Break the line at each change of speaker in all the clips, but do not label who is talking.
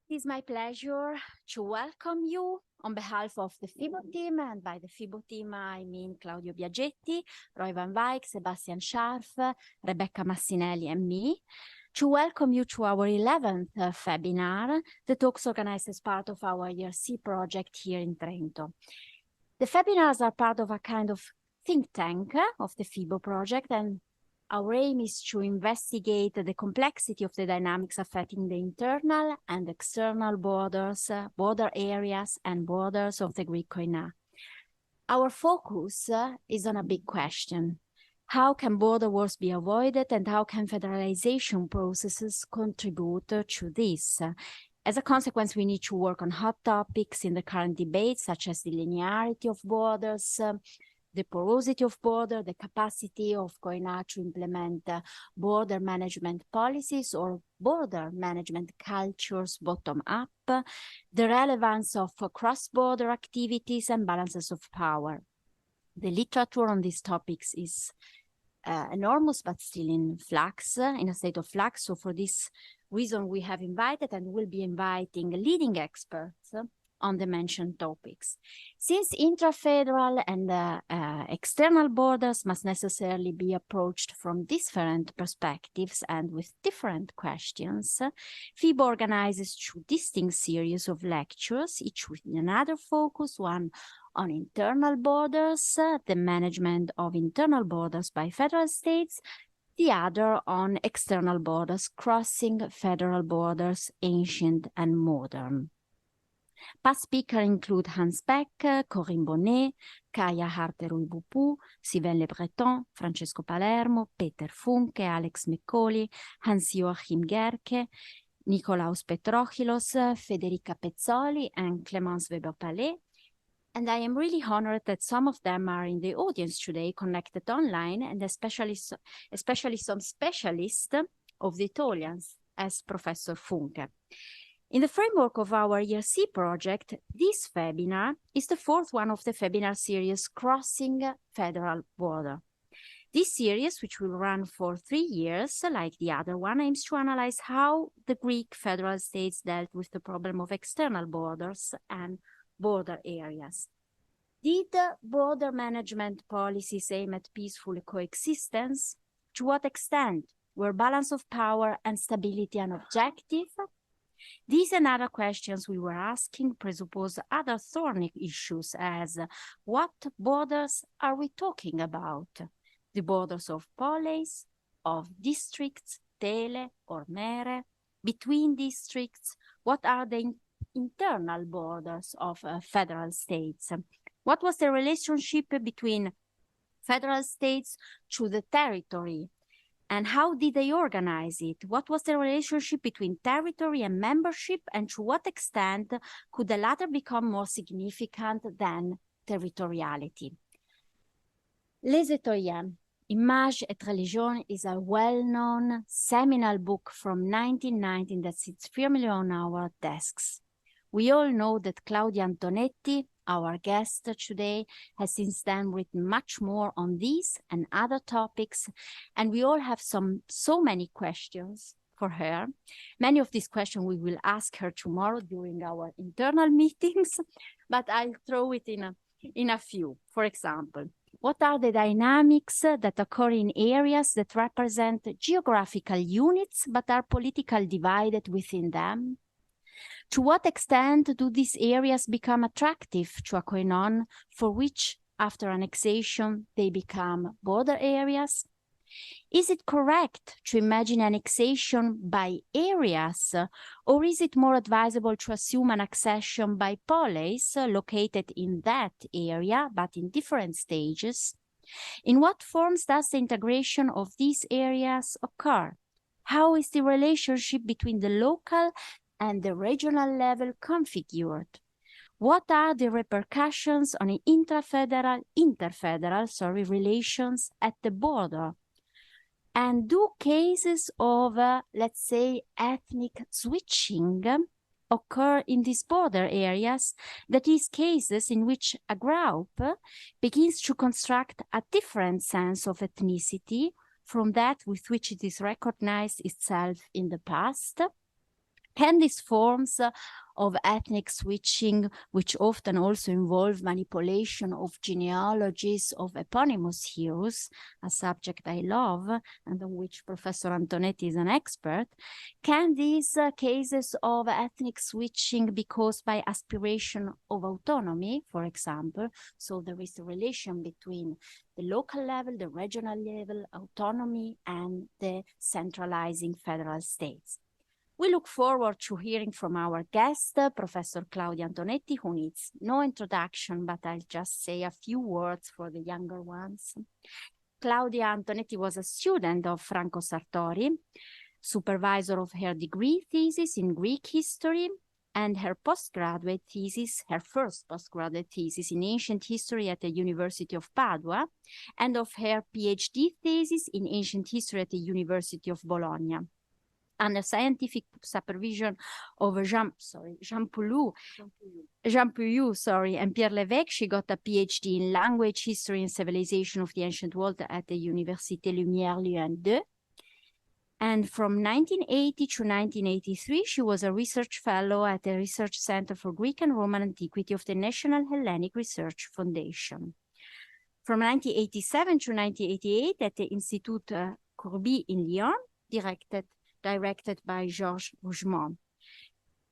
It is my pleasure to welcome you on behalf of the FeBo team, and by the FeBo team I mean Claudio Biaggetti, Roy Van Wyk, Sebastian Scharf, Rebecca Massinelli and me, to welcome you to our 11th FeBinar, the talks organized as part of our Year C project here in Trento. The FeBinars are part of a kind of think tank of the FeBo project, and our aim is to investigate the complexity of the dynamics affecting the internal and external borders, border areas, and borders of the Greek koina. Our focus is on a big question. How can border wars be avoided, and how can federalization processes contribute to this? As a consequence, we need to work on hot topics in the current debate, such as the linearity of borders, the porosity of border, the capacity of koina to implement border management policies or border management cultures bottom-up, the relevance of cross-border activities and balances of power. The literature on these topics is enormous, but still in flux, in a state of flux. So for this reason, we have invited and will be inviting leading experts on the mentioned topics. Since intra-federal and external borders must necessarily be approached from different perspectives and with different questions, FeBo organizes two distinct series of lectures, each with another focus, one on internal borders, the management of internal borders by federal states, the other on external borders, crossing federal borders, ancient and modern. Past speakers include Hans Beck, Corinne Bonnet, Kaya Harteruy-Boupou, Sylvain Le Breton, Francesco Palermo, Peter Funke, Alex McCauley, Hans-Joachim Gerke, Nikolaos Petrochilos, Federica Pezzoli, and Clémence Weber-Palais. And I am really honored that some of them are in the audience today, connected online, and especially some specialists of the Aetolians, as Professor Funke. In the framework of our Year C project, this FeBinar is the fourth one of the FeBinar series Crossing Federal Border. This series, which will run for 3 years, like the other one, aims to analyze how the Greek federal states dealt with the problem of external borders and border areas. Did border management policies aim at peaceful coexistence? To what extent were balance of power and stability an objective? These and other questions we were asking presuppose other thorny issues, as what borders are we talking about? The borders of polis, of districts, tele or mere, between districts? What are the internal borders of federal states? What was the relationship between federal states to the territory? And how did they organize it? What was the relationship between territory and membership, and to what extent could the latter become more significant than territoriality? Les Aetoliens, Images et Religion is a well-known seminal book from 1919 that sits firmly on our desks. We all know that Claudia Antonetti, our guest today, has since then written much more on these and other topics, and we all have so many questions for her. Many of these questions we will ask her tomorrow during our internal meetings, but I'll throw it in a few. For example, what are the dynamics that occur in areas that represent geographical units but are politically divided within them? To what extent do these areas become attractive to a koinon for which, after annexation, they become border areas? Is it correct to imagine annexation by areas, or is it more advisable to assume an accession by polis located in that area but in different stages? In what forms does the integration of these areas occur? How is the relationship between the local and the regional level configured? What are the repercussions on interfederal relations at the border? And do cases of, let's say, ethnic switching occur in these border areas? That is, cases in which a group begins to construct a different sense of ethnicity from that with which it is recognized itself in the past. Can these forms of ethnic switching, which often also involve manipulation of genealogies of eponymous heroes, a subject I love and on which Professor Antonetti is an expert, can these cases of ethnic switching be caused by aspiration of autonomy, for example? So there is a relation between the local level, the regional level, autonomy, and the centralizing federal states. We look forward to hearing from our guest, Professor Claudia Antonetti, who needs no introduction, but I'll just say a few words for the younger ones. Claudia Antonetti was a student of Franco Sartori, supervisor of her degree thesis in Greek history, and her postgraduate thesis, her first postgraduate thesis in ancient history at the University of Padua, and of her PhD thesis in ancient history at the University of Bologna. Under scientific supervision of Jean Pouillou, and Pierre Lévesque, she got a PhD in language history and civilization of the ancient world at the Université Lumière Lyon 2. And from 1980 to 1983, she was a research fellow at the Research Center for Greek and Roman Antiquity of the National Hellenic Research Foundation. From 1987 to 1988 at the Institut Courbet in Lyon, directed by Georges Rougemont.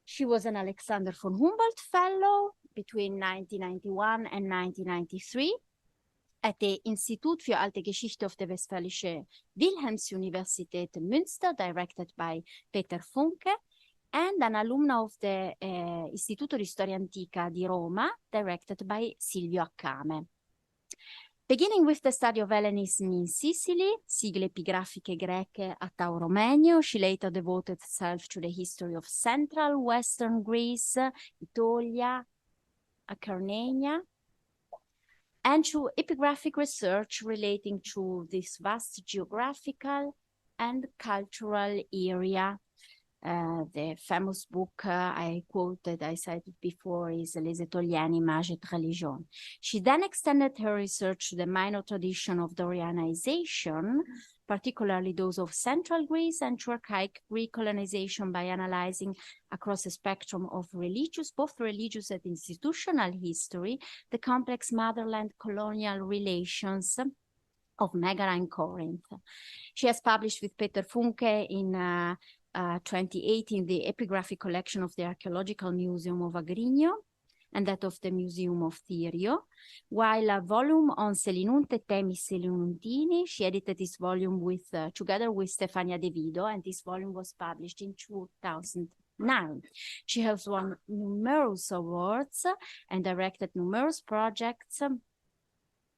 She was an Alexander von Humboldt Fellow between 1991 and 1993 at the Institut für Alte Geschichte of the Westfälische Wilhelms-Universität Münster, directed by Peter Funke, and an alumna of the Istituto di Storia Antica di Roma, directed by Silvio Accame. Beginning with the study of Hellenism in Sicily, sigle epigraphiche greche a Tauro-Menio, she later devoted herself to the history of central Western Greece, Aetolian-Acarnanian, and to epigraphic research relating to this vast geographical and cultural area. The famous book I cited before is Les Aetoliani, Images et Religion. She then extended her research to the minor tradition of Dorianization, particularly those of Central Greece and to archaic Greek colonization by analyzing across a spectrum of both religious and institutional history, the complex motherland colonial relations of Megara and Corinth. She has published with Peter Funke in 2018 the epigraphic collection of the Archaeological Museum of Agrigno and that of the Museum of Thirio, while a volume on Selinunte Temi Selinuntini, she edited this volume together with Stefania De Vido, and this volume was published in 2009. She has won numerous awards and directed numerous projects.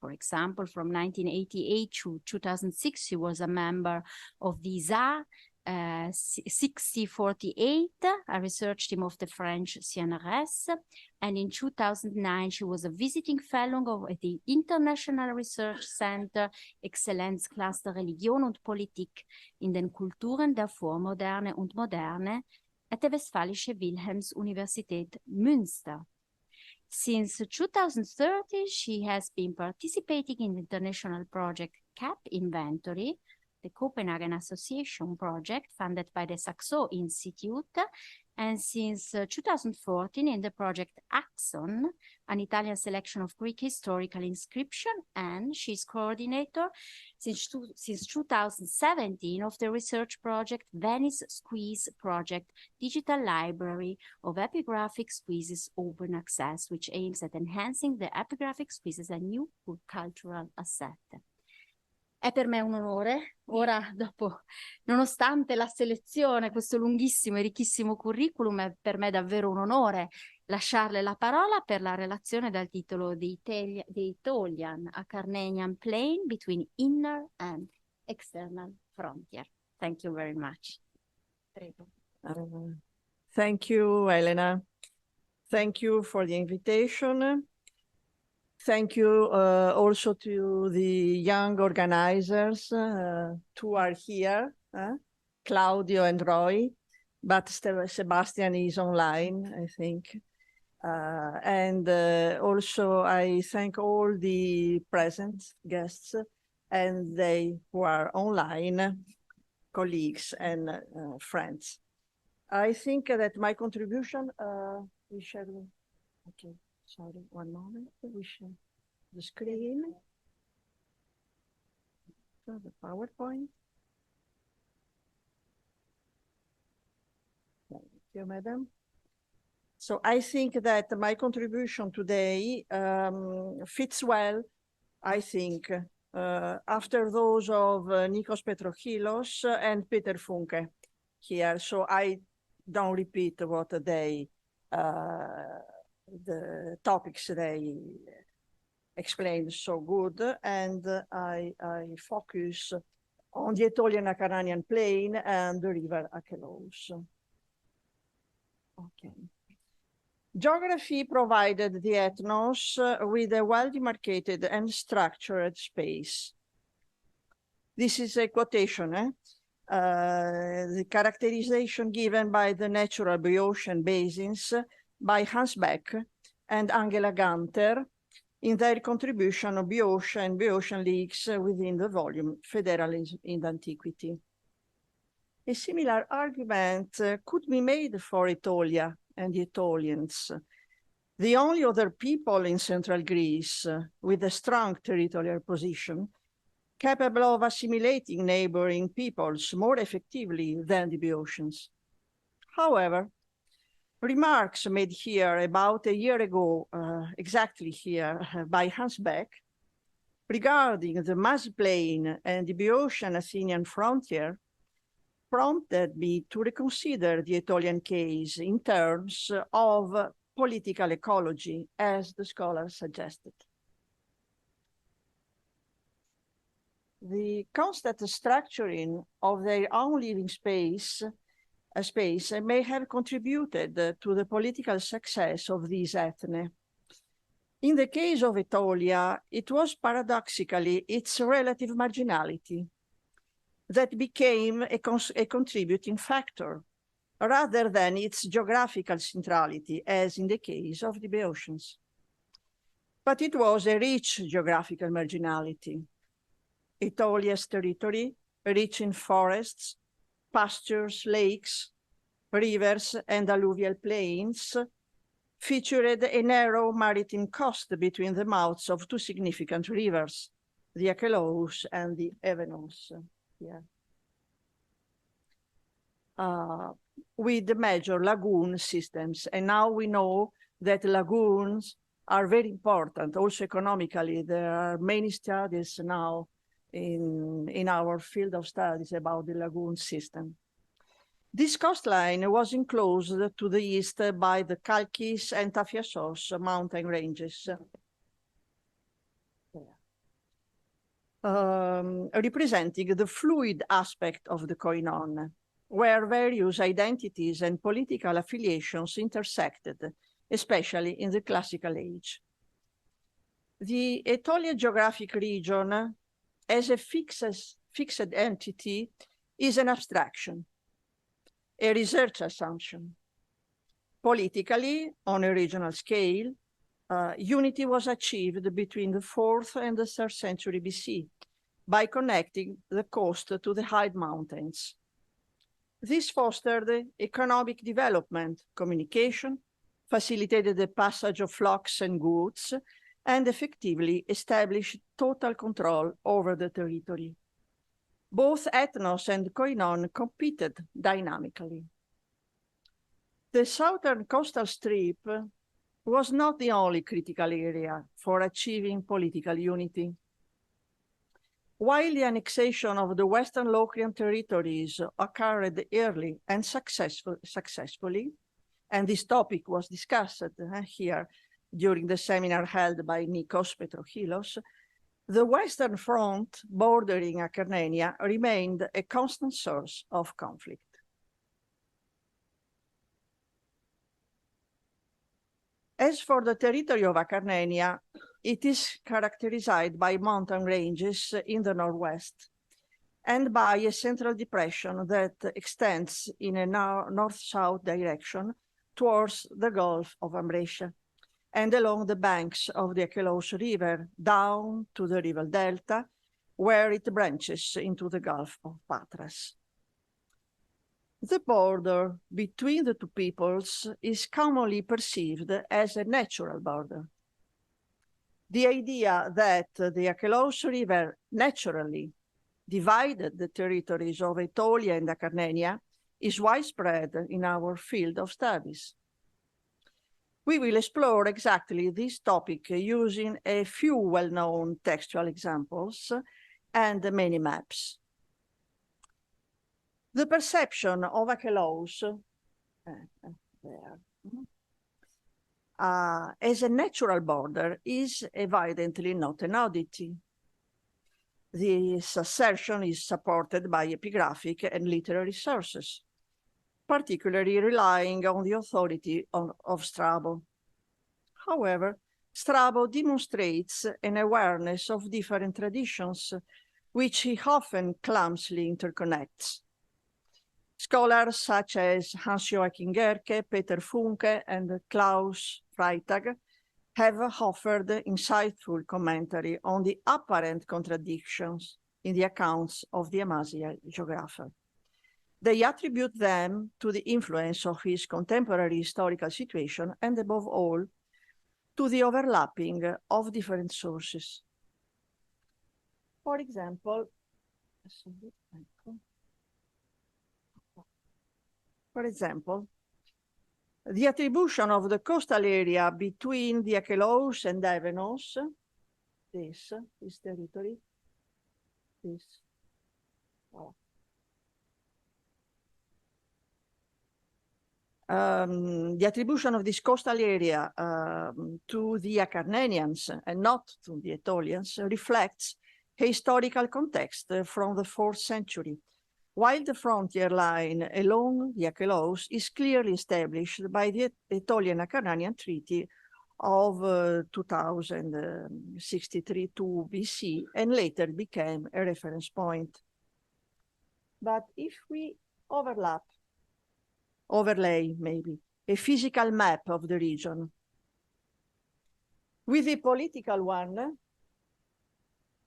For example, from 1988 to 2006, she was a member of the ISA 6048, a research team of the French CNRS, and in 2009 she was a visiting fellow at the International Research Center Exzellenzcluster Religion und Politik in den Kulturen der Vormoderne und Moderne at the Westfälische Wilhelms-Universität Münster. Since 2030, she has been participating in the international project CAP Inventory, the Copenhagen Association project funded by the Saxo Institute, and since 2014 in the project Axon, an Italian selection of Greek historical inscription, and she's coordinator since 2017 of the research project Venice Squeeze Project, Digital Library of Epigraphic Squeezes Open Access, which aims at enhancing the epigraphic squeezes a new cultural asset. È per me un onore, ora dopo, nonostante la selezione, questo lunghissimo e ricchissimo curriculum, è per me davvero un onore lasciarle la parola per la relazione dal titolo The Aetolian-Acarnanian Plain Between Inner and External Frontier. Thank you very much. Prego.
Thank you, Elena. Thank you for the invitation. Thank you also to the young organizers who are here, Claudio and Roy, but Sebastian is online, I think. And also I thank all the present guests and they who are online, colleagues and friends. I think that my contribution, we share, okay, sorry, one moment, we share the screen, so the PowerPoint. Thank you, madam. So I think that my contribution today fits well, I think, after those of Nikos Petrochilos and Peter Funke here. So I don't repeat what they, the topics they explained so good, and I focus on the Aetolian-Acarnanian plain and the river Acheloos. Okay. Geography provided the ethnos with a well-demarcated and structured space. This is a quotation, the characterization given by the natural Boeotian basins by Hans Beck and Angela Ganter in their contribution of Boeotia and Boeotian leagues within the volume Federalism in Antiquity. A similar argument could be made for Aetolia and the Aetolians, the only other people in central Greece with a strong territorial position, capable of assimilating neighboring peoples more effectively than the Boeotians. However, remarks made here about a year ago, exactly here, by Hans Beck, regarding the Maas Plain and the Boeotian-Athenian frontier, prompted me to reconsider the Aetolian case in terms of political ecology, as the scholar suggested. The constant structuring of their own living space may have contributed to the political success of these ethne. In the case of Aetolia, it was paradoxically its relative marginality that became a contributing factor, rather than its geographical centrality, as in the case of the Boeotians. But it was a rich geographical marginality. Aetolia's territory, rich in forests, pastures, lakes, rivers, and alluvial plains, featured a narrow maritime coast between the mouths of two significant rivers, the Acheloos and the Evenos. Yeah. With the major lagoon systems. And now we know that lagoons are very important, also economically. There are many studies now in our field of studies about the lagoon system. This coastline was enclosed to the east by the Chalkis and Tafiasos mountain ranges, representing the fluid aspect of the koinon, where various identities and political affiliations intersected, especially in the classical age. The Aetolia geographic region, as a fixed entity, is an abstraction, a research assumption. Politically, on a regional scale, unity was achieved between the 4th and the 3rd century BC by connecting the coast to the high mountains. This fostered economic development, communication, facilitated the passage of flocks and goods, and effectively established total control over the territory. Both ethnos and koinon competed dynamically. The southern coastal strip was not the only critical area for achieving political unity. While the annexation of the Western Locrian territories occurred early and successfully, and this topic was discussed here during the seminar held by Nikos Petrochilos, the Western Front bordering Acarnania remained a constant source of conflict. As for the territory of Acarnania, it is characterized by mountain ranges in the northwest and by a central depression that extends in a north-south direction towards the Gulf of Ambrosia and along the banks of the Acheloos River down to the river delta, where it branches into the Gulf of Patras. The border between the two peoples is commonly perceived as a natural border. The idea that the Acheloos River naturally divided the territories of Aetolia and Acarnania is widespread in our field of studies. We will explore exactly this topic using a few well-known textual examples and many maps. The perception of Acheloos as a natural border is evidently not an oddity. This assertion is supported by epigraphic and literary sources, particularly relying on the authority of Strabo. However, Strabo demonstrates an awareness of different traditions, which he often clumsily interconnects. Scholars such as Hans-Joachim Gerke, Peter Funke, and Klaus Freitag have offered insightful commentary on the apparent contradictions in the accounts of the Amazian geographer. They attribute them to the influence of his contemporary historical situation and, above all, to the overlapping of different sources. For example, the attribution of the coastal area between the Acheloos and Avenos, this territory, the attribution of this coastal area to the Acarnanians and not to the Aetolians reflects a historical context from the 4th century, while the frontier line along the Acheloos is clearly established by the Aetolian-Acarnanian Treaty of 2063 BC and later became a reference point. But if we overlay maybe a physical map of the region with a political one,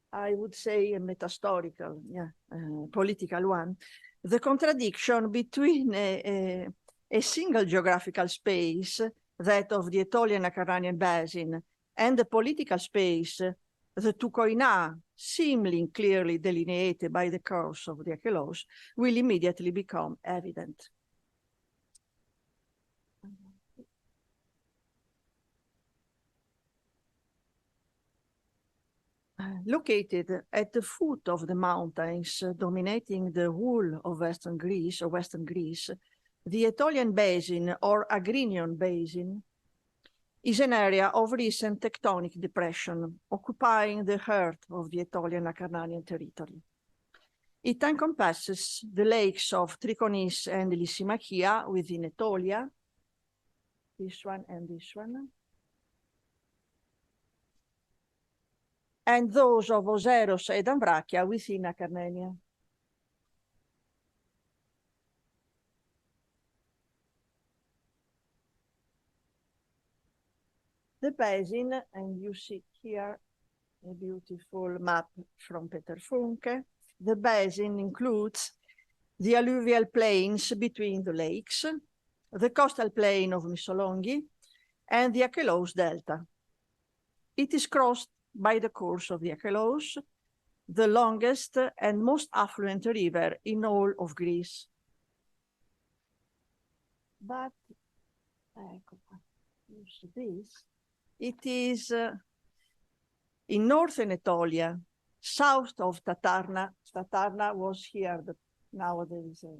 I would say a metahistorical, political one, the contradiction between a single geographical space, that of the Aetolian-Acarnanian basin, and the political space, the two koina, seemingly clearly delineated by the curves of the Acheloos, will immediately become evident. Located at the foot of the mountains dominating the whole of Western Greece, the Aetolian Basin or Agrinian Basin is an area of recent tectonic depression, occupying the heart of the Aetolian-Acarnanian territory. It encompasses the lakes of Trichonis and Lysimachia within Aetolia, this one and this one, and those of Oseros and Ambracia within Acarnania. The basin, and you see here a beautiful map from Peter Funke, the basin includes the alluvial plains between the lakes, the coastal plain of Missolonghi, and the Acheloos Delta. It is crossed by the course of the Acheloos, the longest and most affluent river in all of Greece. But it is in northern Aetolia, south of Tatarna. Tatarna was here, but now there is a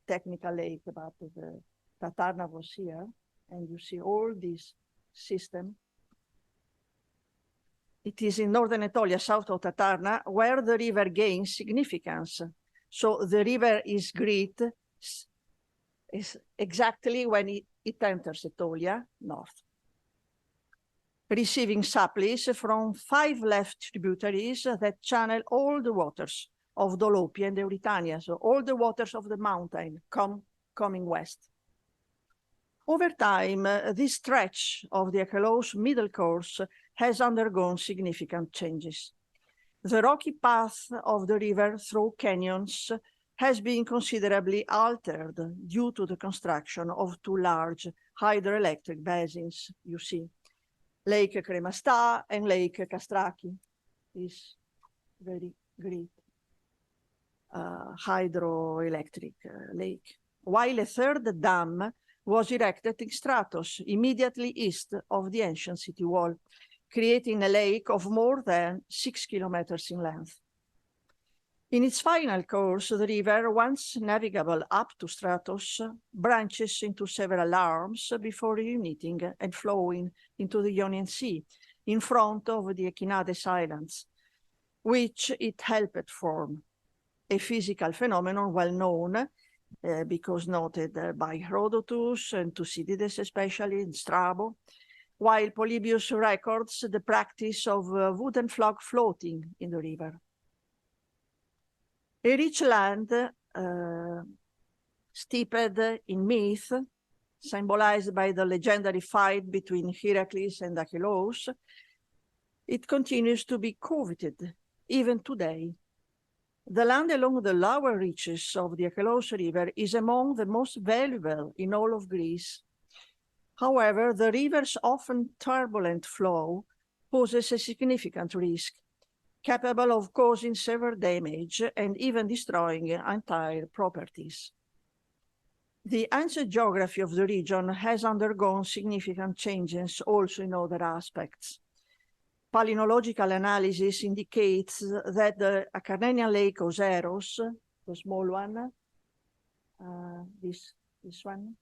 technical lake, but the Tatarna was here, and you see all this system. It is in northern Aetolia, south of Tatarna, where the river gains significance. So the river is great exactly when it enters Aetolia, north, receiving supplies from 5 left tributaries that channel all the waters of Dolopi and Eurytania, so all the waters of the mountain coming west. Over time, this stretch of the Acheloos middle course has undergone significant changes. The rocky path of the river through canyons has been considerably altered due to the construction of two large hydroelectric basins, you see, Lake Kremastā and Lake Kastraki, this very great hydroelectric lake, while a third dam was erected in Stratos, immediately east of the ancient city wall, creating a lake of more than 6 kilometers in length. In its final course, the river, once navigable up to Stratos, branches into several arms before reuniting and flowing into the Ionian Sea in front of the Echinades Islands, which it helped form, a physical phenomenon well known because noted by Herodotus and Thucydides, especially in Strabo, while Polybius records the practice of wooden flog floating in the river. A rich land steeped in myth, symbolized by the legendary fight between Heracles and Achelous, it continues to be coveted even today. The land along the lower reaches of the Achelous River is among the most valuable in all of Greece. However, the river's often turbulent flow poses a significant risk, capable of causing severe damage and even destroying entire properties. The ancient geography of the region has undergone significant changes also in other aspects. Palynological analysis indicates that the Acarnanian lake Oseros, the small one, this one,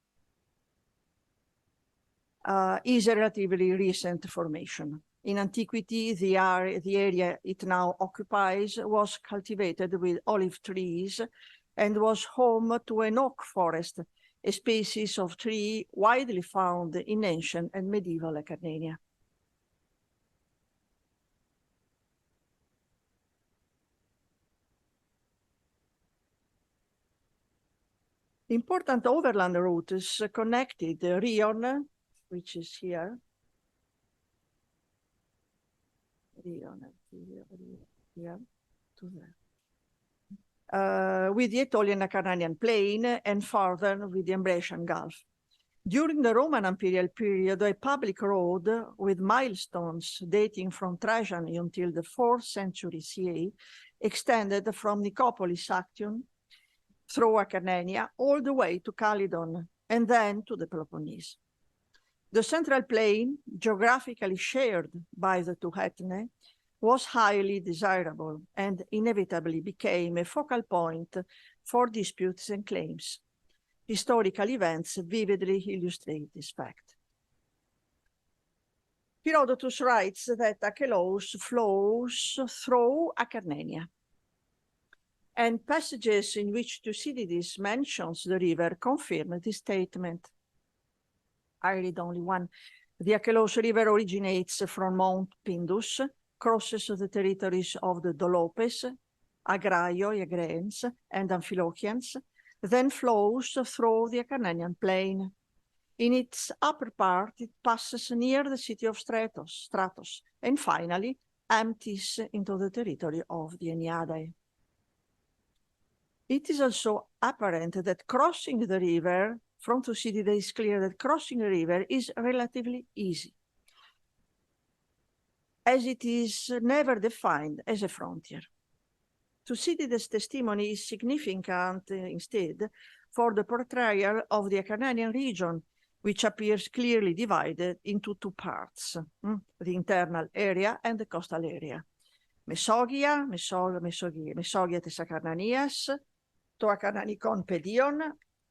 is a relatively recent formation. In Antiquity, the area it now occupies was cultivated with olive trees and was home to an oak forest, a species of tree widely found in ancient and medieval Acarnania. Important overland routes connected Rion, which is here, Rion, here to there, with the Aetolian-Acarnanian plain and further with the Ambracian Gulf. During the Roman imperial period, a public road with milestones dating from Trajan until the 4th century CE extended from Nicopolis Actium through Acarnania all the way to Calydon and then to the Peloponnese. The central plain, geographically shared by the two ethne, was highly desirable and inevitably became a focal point for disputes and claims. Historical events vividly illustrate this fact. Herodotus writes that Achelous flows through Acarnania, and passages in which Thucydides mentions the river confirm this statement. I read only one. The Achelous River originates from Mount Pindus, crosses the territories of the Dolopes, Agraeans, and Amphilochians, then flows through the Acarnanian plain. In its upper part, it passes near the city of Stratos, and finally empties into the territory of the Enneadae. It is also apparent that crossing the river, from Thucydides is clear that crossing the river is relatively easy, as it is never defined as a frontier. Thucydides' testimony is significant instead for the portrayal of the Acarnanian region, which appears clearly divided into two parts, the internal area and the coastal area. Mesogia tes Acarnanias, to Acarnanicon pedion,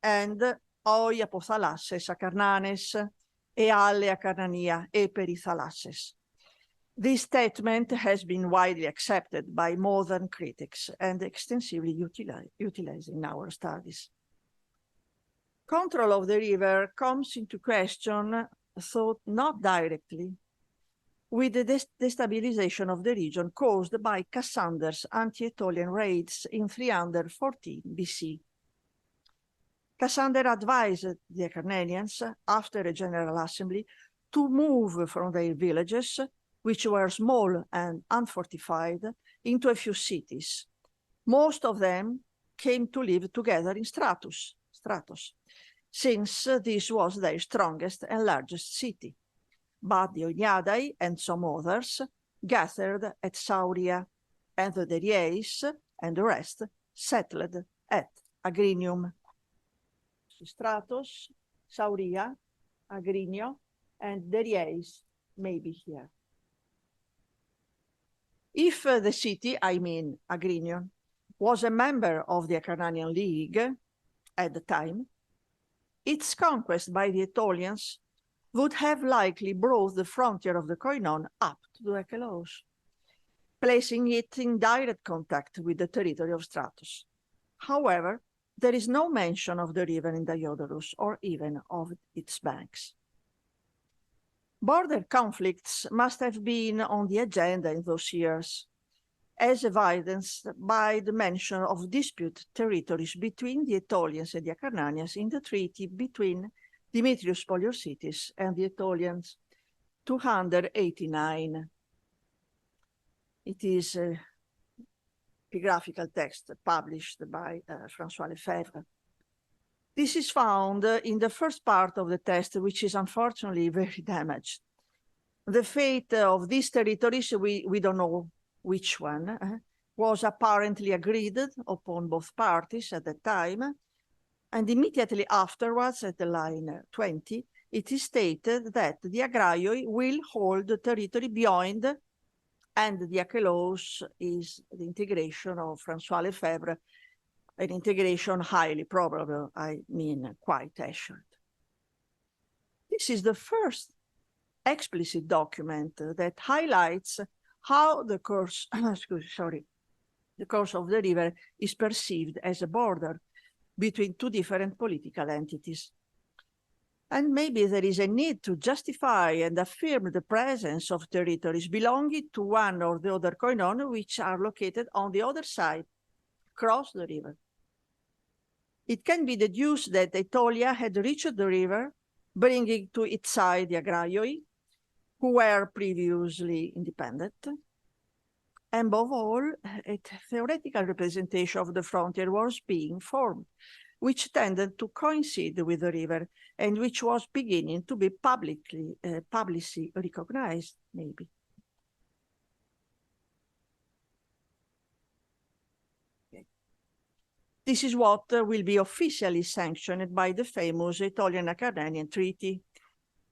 and oi apothalasses Acarnanes, e alle Acarnania e perithalasses. This statement has been widely accepted by modern critics and extensively utilized in our studies. Control of the river comes into question, though not directly, with the destabilization of the region caused by Cassander's anti-Aetolian raids in 314 BC. Cassander advised the Acarnanians, after a general assembly, to move from their villages, which were small and unfortified, into a few cities, most of them came to live together in stratus, since this was their strongest and largest city. But the Oiniadai and some others gathered at Sauria, and the Deriais and the rest settled at Agrinium. Stratos, Sauria, Agrinio, and Deriais may be here. If the city, I mean Agrinion, was a member of the Acarnanian League at the time, its conquest by the Aetolians would have likely brought the frontier of the Koinon up to the Acheloos, placing it in direct contact with the territory of Stratos. However, there is no mention of the river in Diodorus or even of its banks. Border conflicts must have been on the agenda in those years, as evidenced by the mention of disputed territories between the Aetolians and the Acarnanians in the treaty between Demetrius Poliorcetes and the Aetolians, 289. It is a epigraphical text published by François Lefebvre. This is found in the first part of the text, which is unfortunately very damaged. The fate of these territories, we don't know which one, was apparently agreed upon both parties at the time, and immediately afterwards, at the line 20, it is stated that the Agraioi will hold the territory beyond, and the Acheloos is the integration of François Lefebvre, an integration highly probable, I mean quite assured. This is the first explicit document that highlights how the course, the course of the river is perceived as a border between two different political entities. And maybe there is a need to justify and affirm the presence of territories belonging to one or the other koinon, which are located on the other side, across the river. It can be deduced that Aetolia had reached the river, bringing to its side the Agraioi, who were previously independent. And above all, a theoretical representation of the frontier was being formed, which tended to coincide with the river and which was beginning to be publicly recognized, maybe. Okay. This is what will be officially sanctioned by the famous Aetolian-Acarnanian Treaty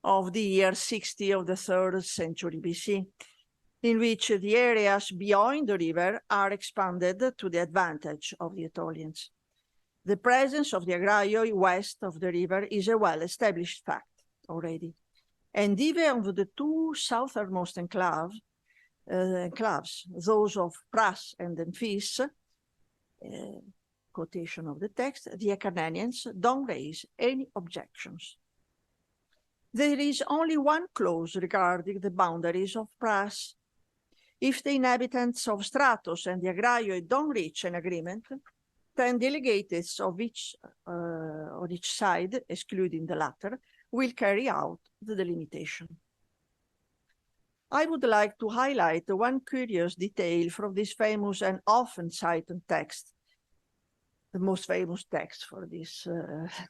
of the year 60 of the 3rd century BC, in which the areas beyond the river are expanded to the advantage of the Aetolians. The presence of the Agraioi west of the river is a well-established fact already. And even of the two southernmost enclaves, those of Pras and Memphis, quotation of the text, the Acarnanians don't raise any objections. There is only one clause regarding the boundaries of Pras. If the inhabitants of Stratos and the Agraioi don't reach an agreement, then delegates of each on each side, excluding the latter, will carry out the delimitation. I would like to highlight one curious detail from this famous and often cited text, the most famous text for these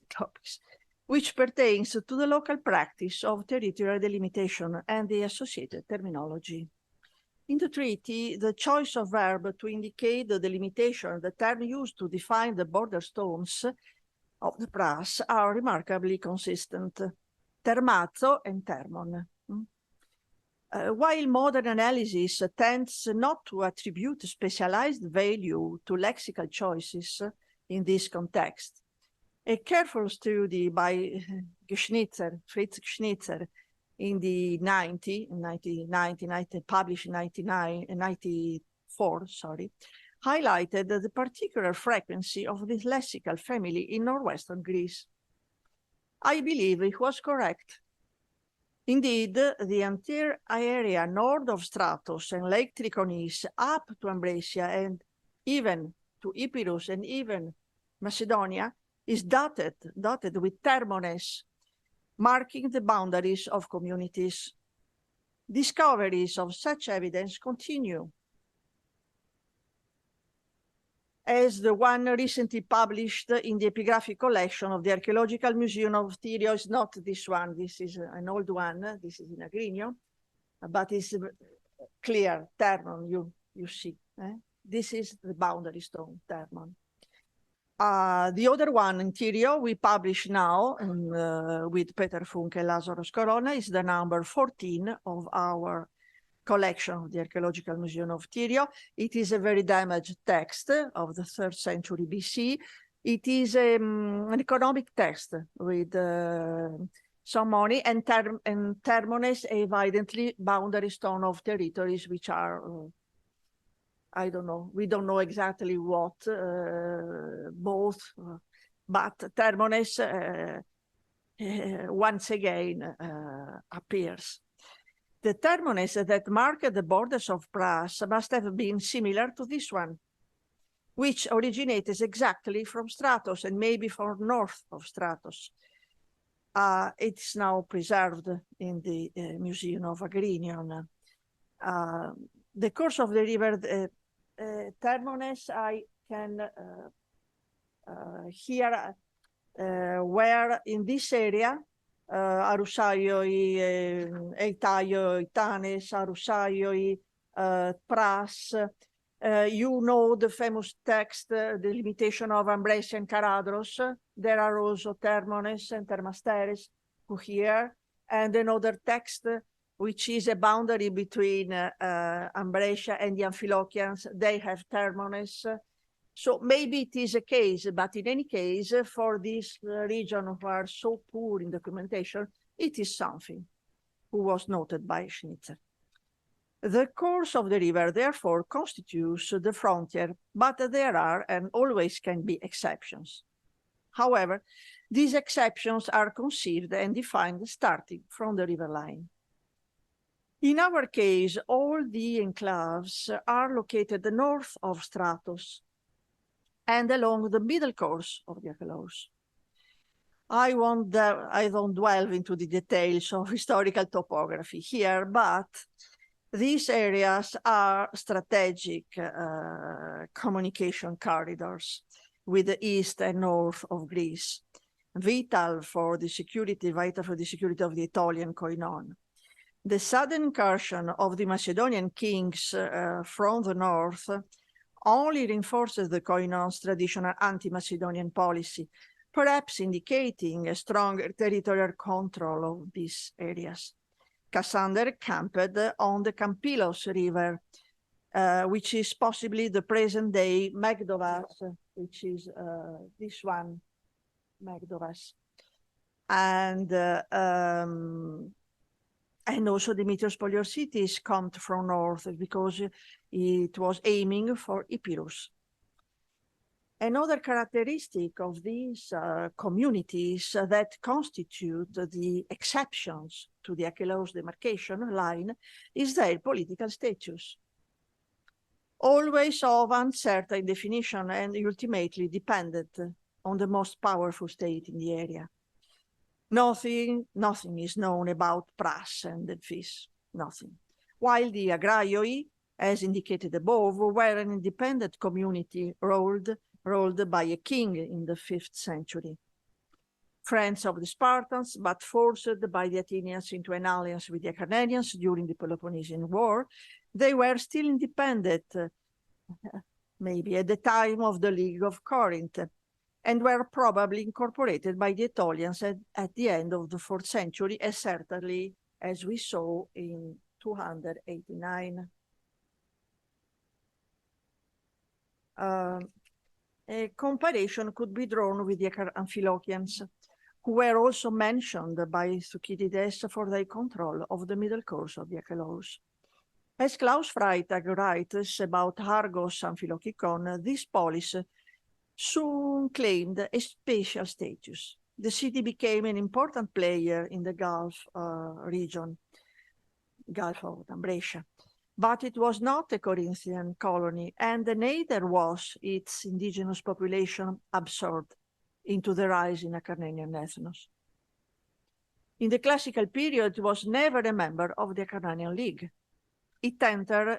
topics, which pertains to the local practice of territorial delimitation and the associated terminology. In the treaty, the choice of verb to indicate the delimitation, the term used to define the border stones of the Pras are remarkably consistent, termazzo and termon. While modern analysis tends not to attribute specialized value to lexical choices in this context, a careful study by Fritz Schnitzer, in the published in 1994, highlighted the particular frequency of this lexical family in northwestern Greece. I believe it was correct. Indeed, the entire area north of Stratos and Lake Trichonis up to Ambracia and even to Epirus and even Macedonia is dotted with termones, marking the boundaries of communities. Discoveries of such evidence continue. as the one recently published in the epigraphic collection of the Archaeological Museum of Tyrio. Is not this one, this is an old one, this is in Agrigno, but it's clear, Termon, you see. This is the boundary stone, Termon. The other one in Tyrio we publish now with Peter Funke and Lazarus Corona is the number 14 of our collection of the Archaeological Museum of Tyrio. It is a very damaged text of the 3rd century BC. It is an economic text with some money, and Termones evidently boundary stone of territories which are, I don't know, we don't know exactly what, both, but Termones once again appears. The Termones that marked the borders of Pras must have been similar to this one, which originates exactly from Stratos and maybe from north of Stratos. It's now preserved in the Museum of Agrignon. The course of the river Termones, I can here where in this area Arusaioi, Eitaio, Itanes, Arusaioi, Pras. You know the famous text, the limitation of Ambresia and Caradros. There are also Termones and Termasteres who here, and another text which is a boundary between Ambresia and the Amphilochians. They have Termones. So maybe it is a case, but in any case, for this region who are so poor in documentation, it is something who was noted by Schnitzer. The course of the river, therefore, constitutes the frontier, but there are and always can be exceptions. However, these exceptions are conceived and defined starting from the river line. In our case, all the enclaves are located north of Stratos and along the middle course of the Achelous. I don't delve into the details of historical topography here, but these areas are strategic communication corridors with the east and north of Greece, vital for the security of the Aetolian koinon. The sudden incursion of the Macedonian kings from the north only reinforces the koinon's traditional anti-Macedonian policy, perhaps indicating a stronger territorial control of these areas. Cassander camped on the Campylos River, which is possibly the present-day Megdovas, which is this one, Megdovas. And also Demetrios Poliorcetes come from north because it was aiming for Epirus. Another characteristic of these communities that constitute the exceptions to the Achelous demarcation line is their political status, always of uncertain definition and ultimately dependent on the most powerful state in the area. Nothing is known about Pras and Delphis, nothing. While the Agraioi, as indicated above, were an independent community ruled by a king in the 5th century. Friends of the Spartans, but forced by the Athenians into an alliance with the Acarnanians during the Peloponnesian War, they were still independent, maybe at the time of the League of Corinth, and were probably incorporated by the Aetolians at the end of the 4th century, as certainly as we saw in 289. A comparison could be drawn with the Amphilochians, who were also mentioned by Thucydides for their control of the middle course of the Achelous. As Klaus Freytag writes about Argos Amphilochikon, this polis soon claimed a special status. The city became an important player in the Gulf region, Gulf of Ambresia. But it was not a Corinthian colony, and neither was its indigenous population absorbed into the rising Acarnanian ethnos. In the classical period, it was never a member of the Acarnanian League. It entered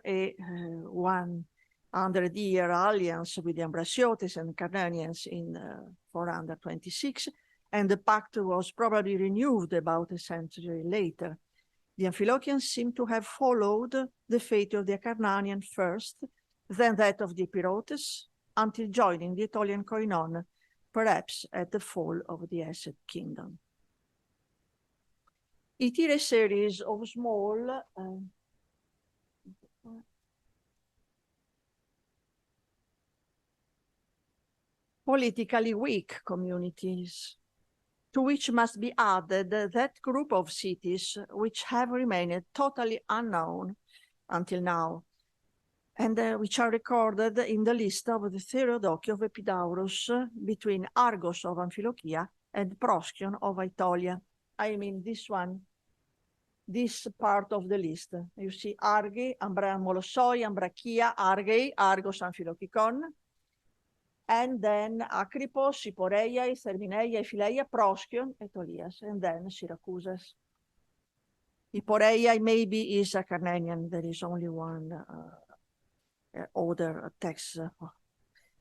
under the alliance with the Ambrasiotes and Acarnanians in 426, and the pact was probably renewed about a century later. The Amphilochians seem to have followed the fate of the Acarnanian first, then that of the Epirotes, until joining the Aetolian koinon, perhaps at the fall of the Asset kingdom. It is a series of small politically weak communities, to which must be added that group of cities which have remained totally unknown until now, and which are recorded in the list of the Theodochi of Epidaurus between Argos of Amphilochia and Proscion of Aetolia. I mean this one, this part of the list. You see Arge, Molosoi, Ambrachia, Argei, Argos, Amphilochikon, and then Acripos, Siporeia, Thermineia, Phileia, Proscion, Aetolias, and then Syracuses. Hiporeia maybe is Acarnanian. There is only one other text,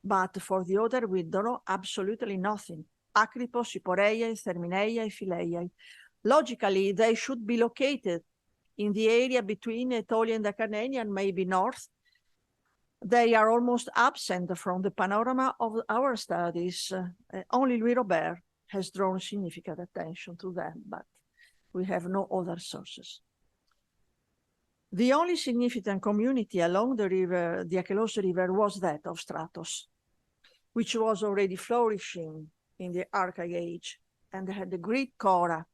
but for the other we don't know absolutely nothing. Acripos, Hiporeia, Thermineia, Phileia. Logically, they should be located in the area between Aetolian and Acarnanian, maybe north. They are almost absent from the panorama of our studies. Only Louis Robert has drawn significant attention to them, but we have no other sources. The only significant community along the river, the Acheloos River, was that of Stratos, which was already flourishing in the Archaic Age and had a great Cora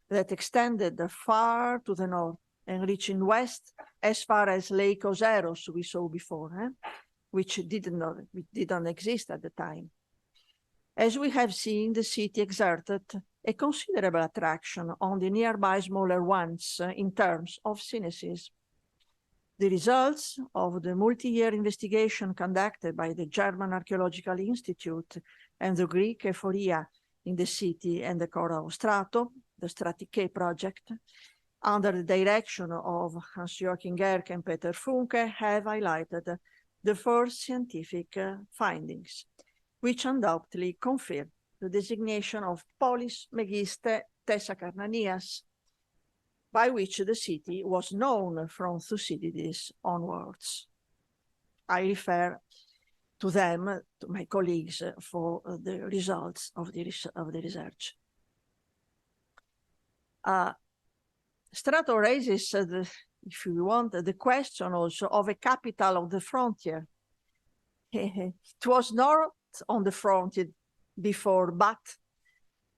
that extended far to the north and reaching west as far as Lake Oseros we saw before, which didn't exist at the time. As we have seen, the city exerted a considerable attraction on the nearby smaller ones in terms of synesis. The results of the multi-year investigation conducted by the German Archaeological Institute and the Greek Ephoria in the city and the Cora of Strato, the Stratike project, under the direction of Hans-Joachim Gerke and Peter Funke, have highlighted the first scientific findings, which undoubtedly confirm the designation of Polis Megiste tes Acarnanias, by which the city was known from Thucydides onwards. I refer to them, to my colleagues, for the results of the research. Strato raises, if you want, the question also of a capital of the frontier. It was not on the frontier before, but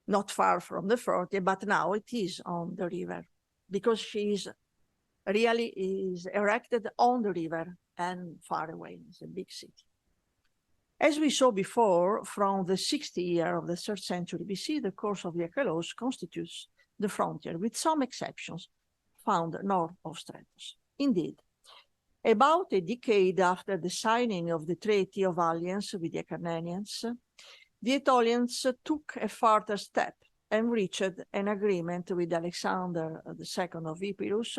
not far from the frontier, but now it is on the river, because she is really erected on the river and far away. It's a big city. As we saw before, from the 60th year of the 3rd century BC, the course of the Acheloos constitutes the frontier, with some exceptions found north of Stratos. Indeed, about a decade after the signing of the Treaty of Alliance with the Acarnanians, the Aetolians took a further step and reached an agreement with Alexander II of Epirus,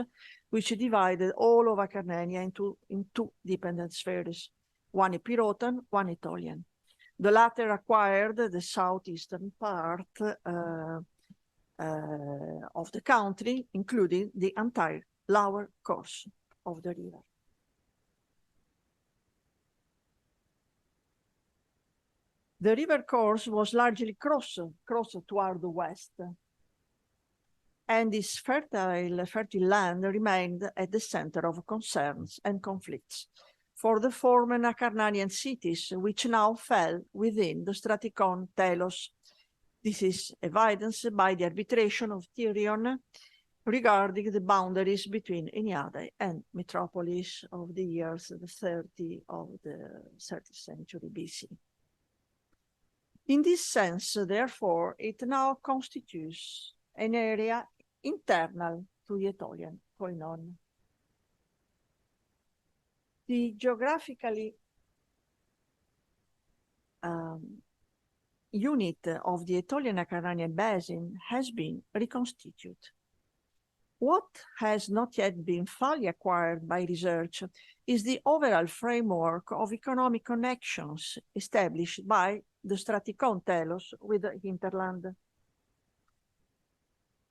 which divided all of Acarnania into two dependent spheres, one Epirotan, one Aetolian. The latter acquired the southeastern part of the country, including the entire lower course of the river. The river course was largely crossed toward the west, and this fertile land remained at the center of concerns and conflicts for the former Acarnanian cities, which now fell within the Straticon telos. This is evidenced by the arbitration of Tyrion regarding the boundaries between Eniade and Metropolis of the years 30 of the 30th century BC. In this sense, therefore, it now constitutes an area internal to the Aetolian koinon. The geographically unit of the Aetolian-Acarnanian basin has been reconstituted. What has not yet been fully acquired by research is the overall framework of economic connections established by the Strathcona telos with the hinterland.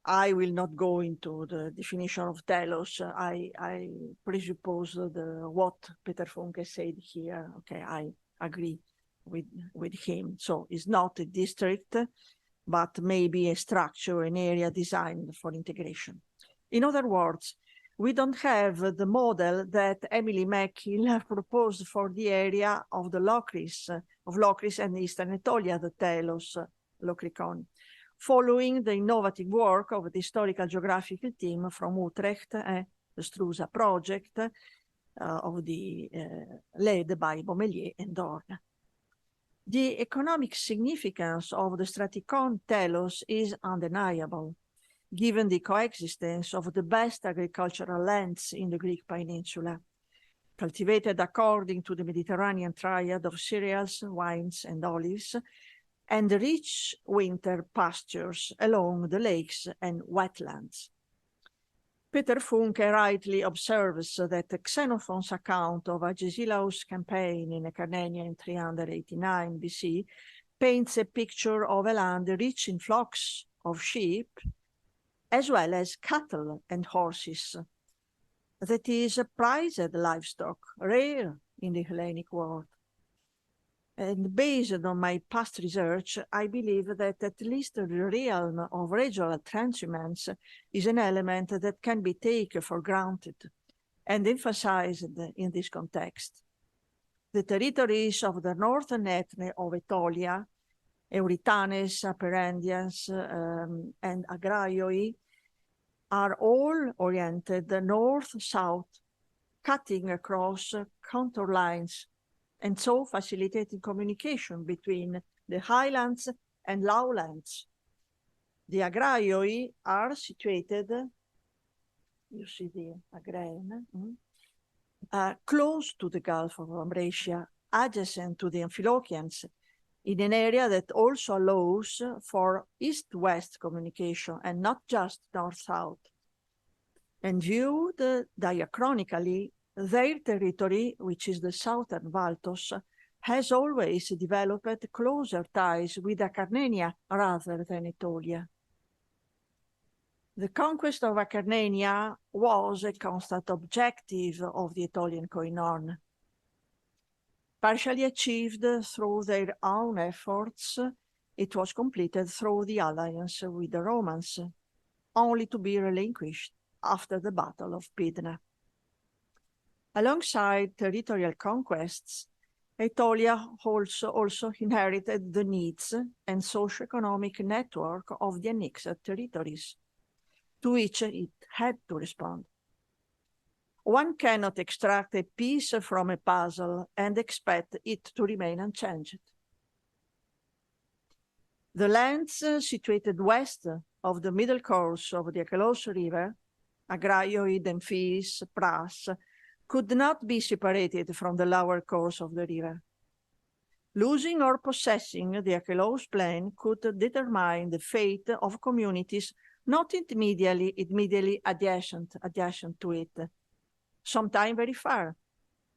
I will not go into the definition of telos. I presuppose what Peter Funke said here. Okay, I agree with him. So it's not a district, but maybe a structure, an area designed for integration. In other words, we don't have the model that Emily Meckil proposed for the area of the Locris and Eastern Aetolia, the Telos Locricon, following the innovative work of the historical geographical team from Utrecht, the Strusa project, led by Beaumelier and Dorn. The economic significance of the Strathcona telos is undeniable, given the coexistence of the best agricultural lands in the Greek peninsula, cultivated according to the Mediterranean triad of cereals, wines, and olives, and the rich winter pastures along the lakes and wetlands. Peter Funke rightly observes that Xenophon's account of Agesilaus' campaign in Acarnania in 389 BC paints a picture of a land rich in flocks of sheep, as well as cattle and horses. That is a prized livestock, rare in the Hellenic world. And based on my past research, I believe that at least the realm of regional transhumance is an element that can be taken for granted and emphasized in this context. The territories of the northern ethne of Aetolia, Euritanes, Aperandians, and Agraioi, are all oriented north-south, cutting across contour lines, and so facilitating communication between the highlands and lowlands. The Agraioi are situated, you see the Agraean, close to the Gulf of Ambracia, adjacent to the Amphilochians, in an area that also allows for east-west communication and not just north-south. And viewed diachronically, their territory, which is the southern Valtos, has always developed closer ties with Acarnania rather than Aetolia. The conquest of Acarnania was a constant objective of the Aetolian koinon. Partially achieved through their own efforts, it was completed through the alliance with the Romans, only to be relinquished after the Battle of Pydna. Alongside territorial conquests, Aetolia also inherited the needs and socio-economic network of the annexed territories, to which it had to respond. One cannot extract a piece from a puzzle and expect it to remain unchanged. The lands situated west of the middle course of the Acheloos River, Agraioi, Demphis, Pras, could not be separated from the lower course of the river. Losing or possessing the Acheloos plain could determine the fate of communities not immediately adjacent to it, sometimes very far,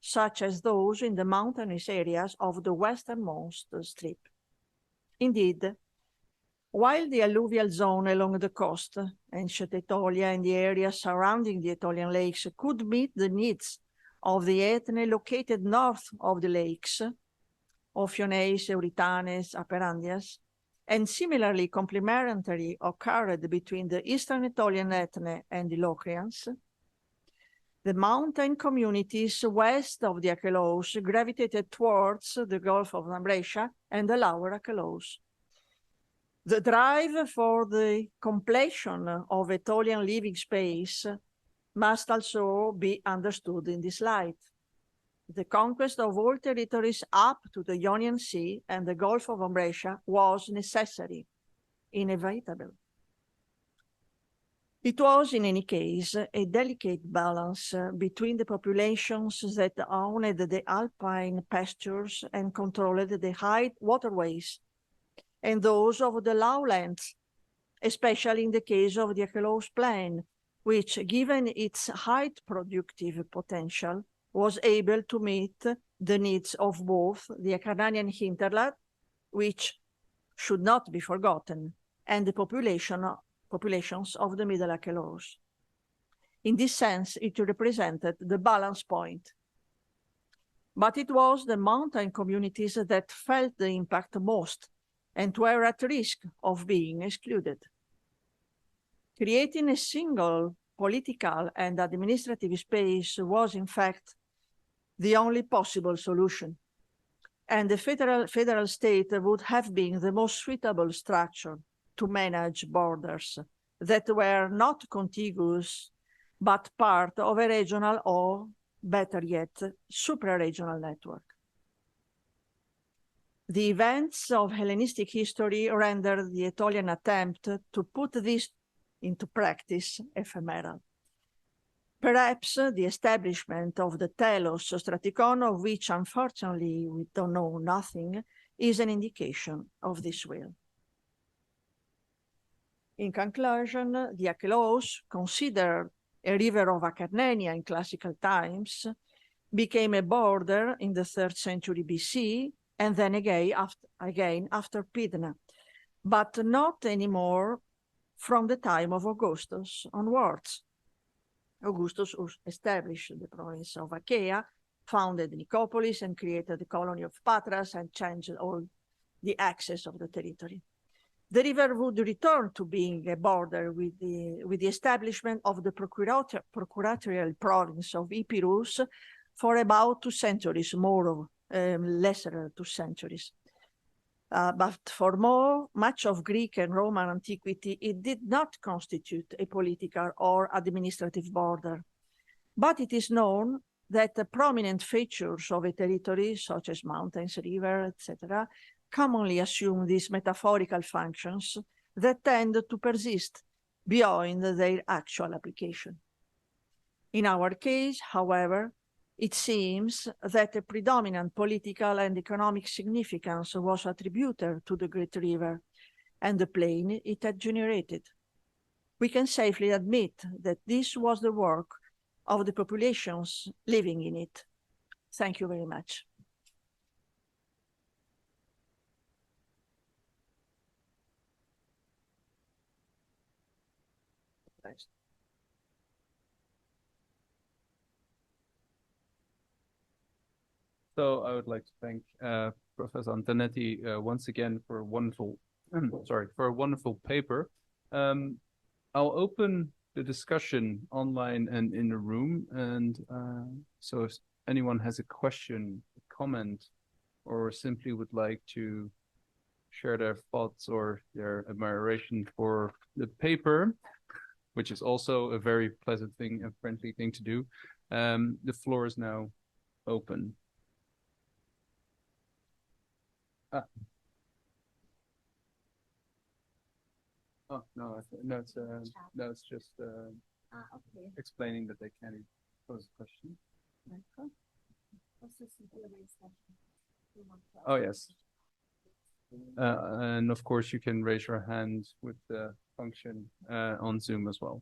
such as those in the mountainous areas of the westernmost strip. Indeed, while the alluvial zone along the coast, ancient Aetolia and the areas surrounding the Aetolian lakes could meet the needs of the ethne located north of the lakes, Ophiones, Euritanes, Aperandias, and similarly complementary occurred between the Eastern Aetolian ethne and the Locrians, the mountain communities west of the Acheloos gravitated towards the Gulf of Ambracia and the lower Acheloos. The drive for the completion of Aetolian living space must also be understood in this light. The conquest of all territories up to the Ionian Sea and the Gulf of Ambracia was necessary, inevitable. It was, in any case, a delicate balance between the populations that owned the alpine pastures and controlled the high waterways, and those of the lowlands, especially in the case of the Acheloos plain, which, given its high productive potential, was able to meet the needs of both the Acarnanian hinterland, which should not be forgotten, and the populations of the Middle Acheloos. In this sense, it represented the balance point. But it was the mountain communities that felt the impact most and were at risk of being excluded. Creating a single political and administrative space was, in fact, the only possible solution, and the federal state would have been the most suitable structure to manage borders that were not contiguous, but part of a regional or, better yet, supra-regional network. The events of Hellenistic history rendered the Aetolian attempt to put this into practice ephemeral. Perhaps the establishment of the telos straticon, of which unfortunately we don't know nothing, is an indication of this will. In conclusion, the Acheloos, considered a river of Acarnania in classical times, became a border in the 3rd century BC, and then again after Pydna, but not anymore from the time of Augustus onwards. Augustus established the province of Achaea, founded Nicopolis, and created the colony of Patras, and changed all the access of the territory. The river would return to being a border with the establishment of the procuratorial province of Epirus for about 2 centuries, lesser 2 centuries. But for much of Greek and Roman antiquity, it did not constitute a political or administrative border. But it is known that the prominent features of a territory, such as mountains, river, etc., commonly assume these metaphorical functions that tend to persist beyond their actual application. In our case, however, it seems that a predominant political and economic significance was attributed to the great river and the plain it had generated. We can safely admit that this was the work of the populations living in it. Thank you very much. Thanks.
So I would like to thank Professor Antonetti once again for a wonderful, for a wonderful paper. I'll open the discussion online and in the room, and so if anyone has a question, a comment, or simply would like to share their thoughts or their admiration for the paper, which is also a very pleasant thing, a friendly thing to do, the floor is now open. Oh no, it's just okay. Explaining that they can pose a question. Oh yes, and of course you can raise your hand with the function on Zoom as well.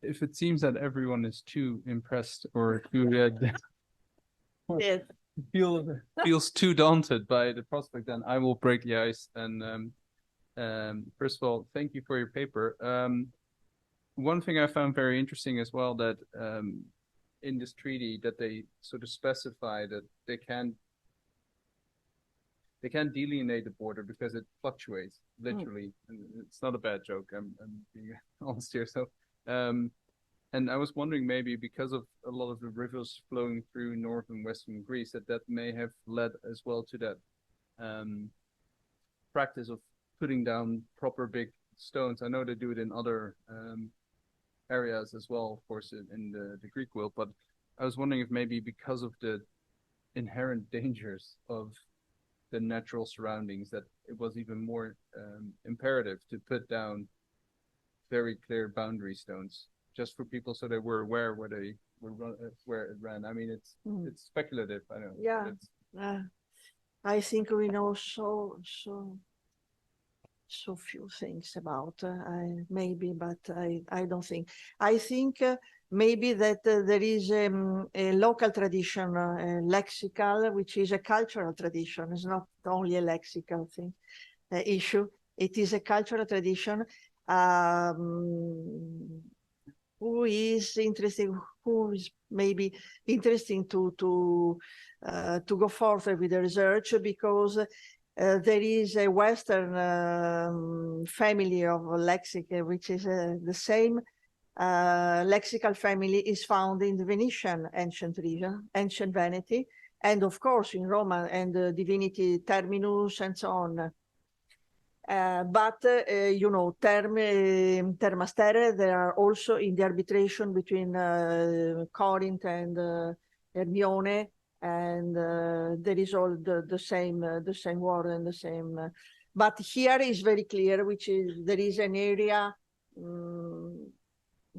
If it seems that everyone is too impressed or too
yes.
feels too daunted by the prospect, then I will break the ice. And first of all, thank you for your paper. One thing I found very interesting as well, that in this treaty that they sort of specify that they can't delineate the border because it fluctuates literally. And it's not a bad joke. I'm being honest here. So. And I was wondering, maybe because of a lot of the rivers flowing through north and western Greece, that may have led as well to that practice of putting down proper big stones. I know they do it in other areas as well, of course, in the Greek world, but I was wondering if maybe because of the inherent dangers of the natural surroundings, that it was even more imperative to put down very clear boundary stones, just for people so they were aware where they were where it ran. I mean, it's speculative, I know.
Yeah. I think we know so few things about maybe, but I don't think. I think maybe that there is a local tradition, lexical, which is a cultural tradition. It's not only a lexical thing, issue. It is a cultural tradition. Who is interesting? Who is maybe interesting to go further with the research, because there is a Western family of lexic, which is the same lexical family is found in the Venetian ancient region, ancient Veneti, and of course in Rome and the divinity Terminus and so on. But you know, termastere, they are also in the arbitration between Corinth and Hermione, and there is all the same word and the same. But here is very clear, which is there is an area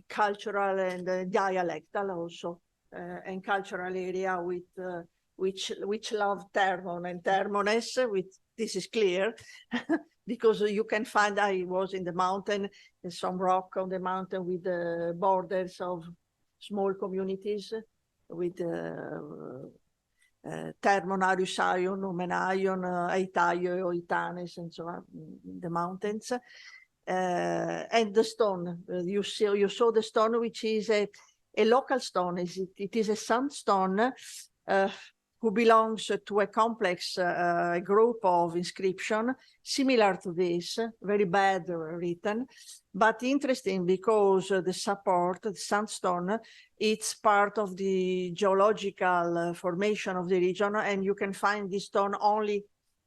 cultural and dialectal also, and cultural area with which love Thermon and Thermones. With this is clear. Because you can find, I was in the mountain, some rock on the mountain with the borders of small communities with Thermon, Ariusaion, Numenaion, Aetaio, Oitanes, and so on, in the mountains. And the stone, you saw the stone, which is a local stone. It is a sandstone who belongs to a complex group of inscription similar to this, very bad written, but interesting because the support, the sandstone, it's part of the geological formation of the region, and you can find this stone only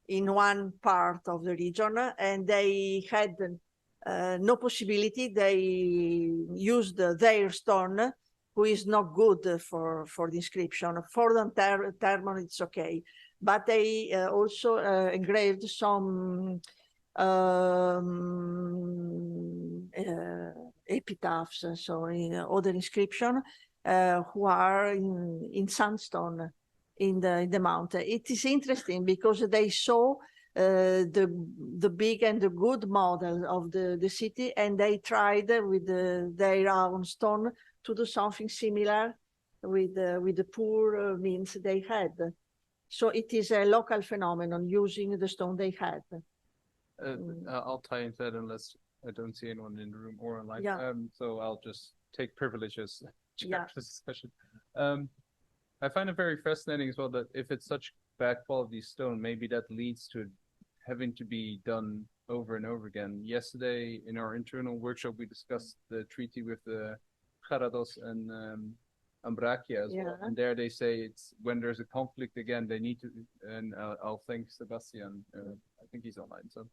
in one part of the region, and they had no possibility. They used their stone, who is not good for the inscription. For the Thermon, it's okay. But they also engraved some epitaphs, so in other inscription, who are in sandstone in the mountain. It is interesting because they saw the big and the good model of the city, and they tried with their own stone to do something similar with the poor means they had. So it is a local phenomenon using the stone they had.
I'll tie into that unless I don't see anyone in the room or online.
Yeah.
So I'll just take privileges to
Yeah.
this discussion. I find it very fascinating as well that if it's such bad quality stone, maybe that leads to having to be done over and over again. Yesterday in our internal workshop, we discussed the treaty with the Garados and Ambracia as well. And there they say it's when there's a conflict again, they need to, and I'll thank Sebastian. I think he's online. So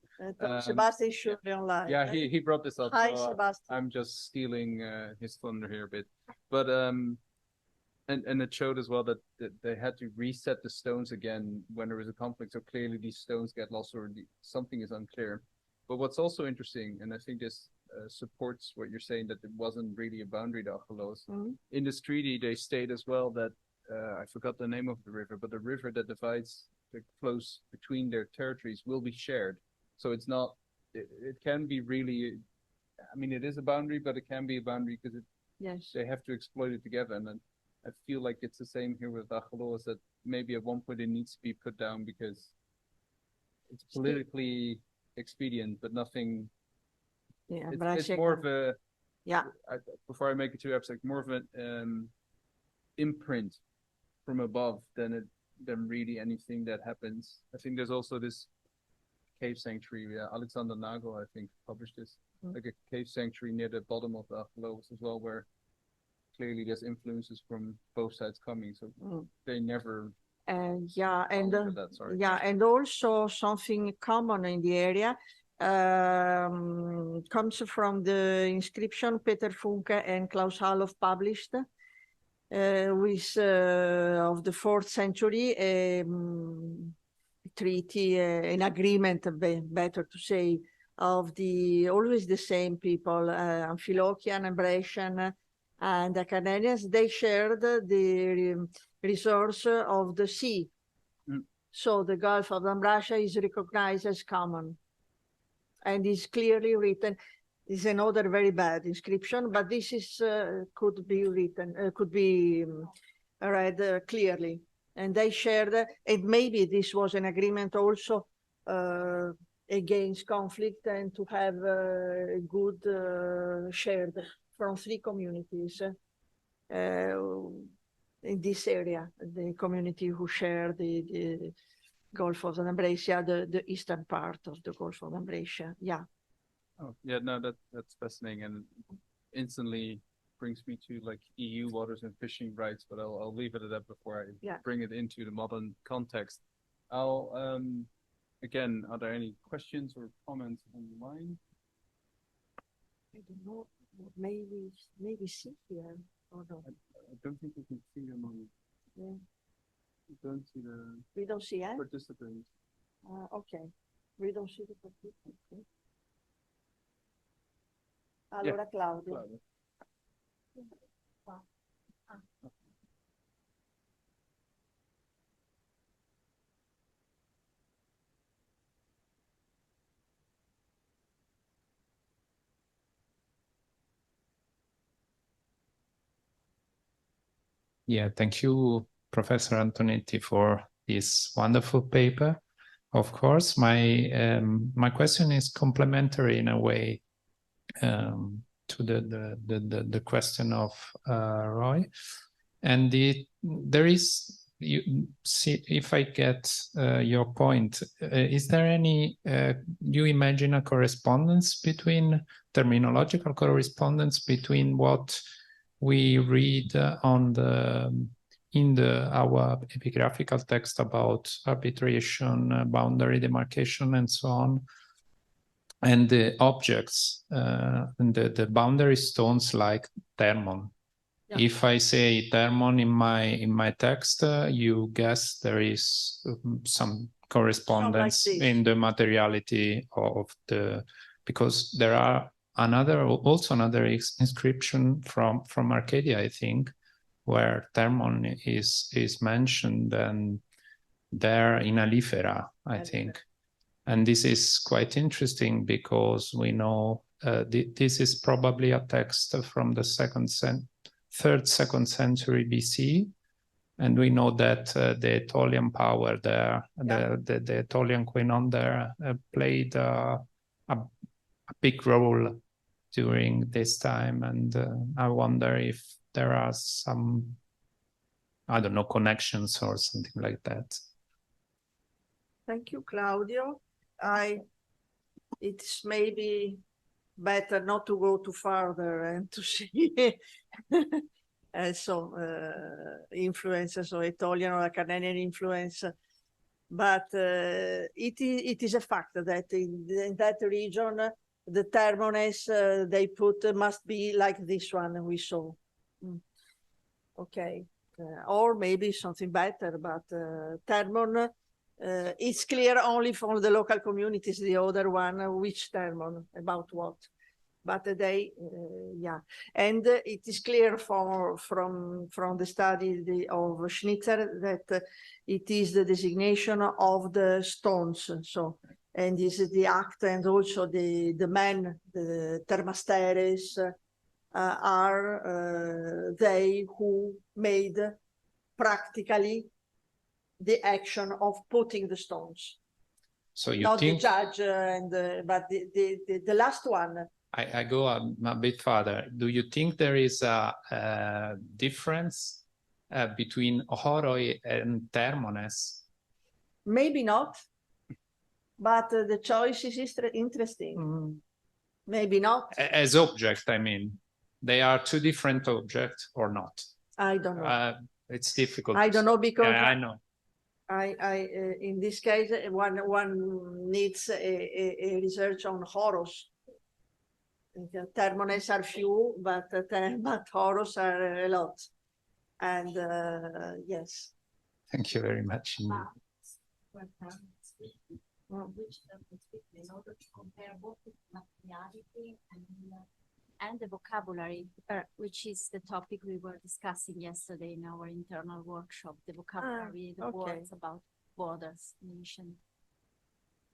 Sebastian should be online.
Yeah, he brought this up.
Hi,
so
Sebastian.
I'm just stealing his thunder here a bit. But and it showed as well that they had to reset the stones again when there was a conflict. So clearly these stones get lost or something is unclear. But what's also interesting, and I think this supports what you're saying, that it wasn't really a boundary to Acheloos. In this treaty, they state as well that, I forgot the name of the river, but the river that divides the flows between their territories will be shared. So it's not, it can be really, I mean, it is a boundary, but it can be a boundary because they have to exploit it together. And then I feel like it's the same here with Acheloos, that maybe at one point it needs to be put down because it's politically expedient, but nothing.
Yeah,
it's more of a before I make it too abstract, more of an imprint from above than really anything that happens. I think there's also this cave sanctuary. Alexander Nagel, I think, published this, like a cave sanctuary near the bottom of the Acheloos as well, where clearly there's influences from both sides coming. So they never. And
and also something common in the area comes from the inscription Peter Funke and Klaus Hallof published with of the 4th century, treaty, an agreement, better to say, of the always the same people, Amphilochian, Ambracian, and Acarnanians. They shared the resource of the sea. So the Gulf of Ambracia is recognized as common and is clearly written. This is another very bad inscription, but this is could be written, could be read clearly. And they shared, and maybe this was an agreement also against conflict and to have a good shared from 3 communities in this area, the community who share the Gulf of Ambracia, the eastern part of the Gulf of Ambracia. Yeah.
Oh, yeah, no, that's fascinating, and instantly brings me to like EU waters and fishing rights, but I'll leave it at that before I bring it into the modern context. I'll again, are there any questions or comments online?
I don't know, maybe see here or no.
I don't think we can see them on.
Yeah.
We don't see the
participants. Okay. We don't see the participants. Okay. Allora, yeah. Claudio.
Yeah, thank you, Professor Antonetti, for this wonderful paper. Of course, my question is complementary in a way to the question of Roy, and there is, you see, if I get your point, is there any you imagine a correspondence between terminological correspondence between what we read on our epigraphical text about arbitration, boundary demarcation, and so on, and the objects, and the boundary stones like Thermon? Yeah. If I say Thermon in my text, you guess there is some correspondence like in the materiality of the, because there are also another inscription from Arcadia, I think, where Thermon is mentioned, and there in Alifera, I think. And this is quite interesting because we know this is probably a text from the 2nd century BC, and we know that the Aetolian power there, the Aetolian Koinon there, played a big role during this time, and I wonder if there are some, I don't know, connections or something like that.
Thank you, Claudio. It's maybe better not to go too farther and to see influences or Aetolian or Acarnanian influence, but it is a fact that in that region, the Thermones they put must be like this one we saw. Okay, or maybe something better, but Thermon, it's clear only from the local communities, the other one, which Thermon, about what. But they, yeah. And it is clear from the study of Schnitzer that it is the designation of the stones. So, and this is the act, and also the men, the Thermasteres, are they who made practically the action of putting the stones.
So you
not
think...
the judge, but the last one.
I go a bit further. Do you think there is a difference between Horoi and Thermones?
Maybe not, but the choice is interesting. Maybe not.
As object, I mean. They are two different objects or not?
I don't know.
It's difficult.
I don't know because
I know.
In this case, one needs a research on Horus. Thermones are few, but Horus are a lot. And yes.
Thank you very much.
In order to compare both the materiality and the vocabulary, which is the topic we were discussing yesterday in our internal workshop, the vocabulary, the words about borders in ancient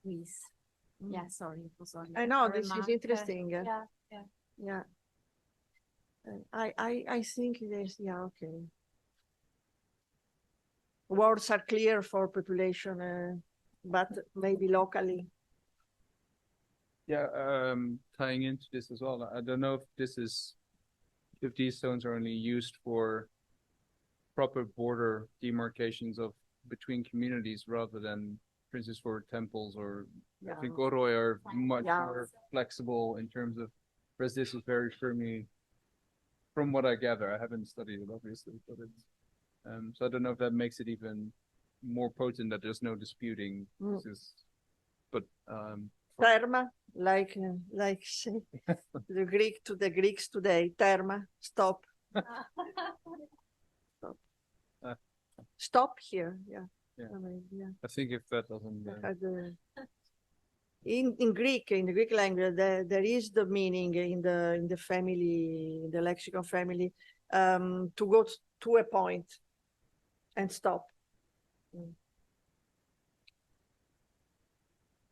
Greece. Yeah, sorry, it was only
I know
a
this
remark.
is interesting.
Yeah.
Yeah. I think there's, yeah, okay. Words are clear for population, but maybe locally.
Yeah, tying into this as well. I don't know if these stones are only used for proper border demarcations of between communities rather than, for instance, for temples, or I think Oroi are much more flexible in terms of, whereas this is very firmly, from what I gather, I haven't studied it obviously, but it's so I don't know if that makes it even more potent that there's no disputing. This is, but
Terma, like say, the Greeks today, terma, stop. Stop. Stop here, yeah.
Yeah.
I mean, yeah.
I think if that doesn't
in Greek, in the Greek language, there is the meaning in the family, in the lexicon family, to go to a point and stop.